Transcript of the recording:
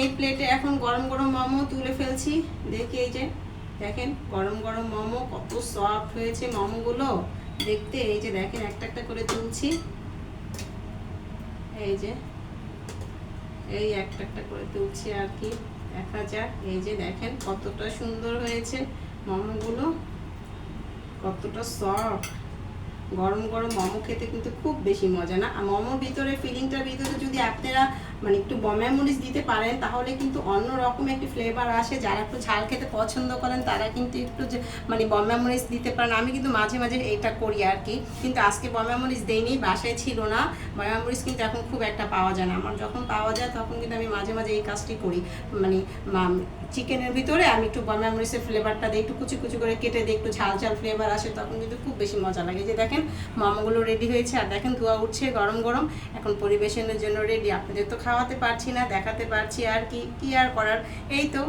এই প্লেটে এখন গরম গরম মোমো তুলে ফেলছি। দেখি এই যে দেখেন গরম গরম মোমো কত সফট হয়েছে মোমোগুলো দেখতে। এই যে দেখেন একটা একটা করে তুলছি, এই যে এই একটা একটা করে তুলছি আর কি, দেখা যাক। এই যে দেখেন কতটা সুন্দর হয়েছে মোমোগুলো, কতটা সফট। গরম গরম মোমো খেতে কিন্তু খুব বেশি মজা না? আর মোমোর ভিতরে ফিলিংটার ভিতরে যদি আপনারা মানে একটু বম্বে মরিচ দিতে পারেন তাহলে কিন্তু অন্য রকম একটি ফ্লেভার আসে। যারা একটু ঝাল খেতে পছন্দ করেন তারা কিন্তু একটু মানে বম্বে মরিচ দিতে পারেন। আমি কিন্তু মাঝে মাঝে এইটা করি আর কি, কিন্তু আজকে বম্বে মরিচ দেইনি, বাসায় ছিল না। বম্বে মরিচ কিন্তু এখন খুব একটা পাওয়া যায় না। আমার যখন পাওয়া যায় তখন কিন্তু আমি মাঝে মাঝে এই কাজটি করি, মানে চিকেনের ভিতরে আমি একটু বম্বে মরিচের ফ্লেভারটা দিই, একটু কুচি কুচি করে কেটে দিই, একটু ঝাল ঝাল ফ্লেভার আসে, তখন কিন্তু খুব বেশি মজা লাগে। যে দেখেন মোমোগুলো রেডি হয়েছে, আর দেখেন ধোয়া উঠছে গরম গরম, এখন পরিবেশনের জন্য রেডি। আপনাদের তো খাওয়াতে পারছি না, দেখাতে পারছি, আর কি আর করার, এই তো।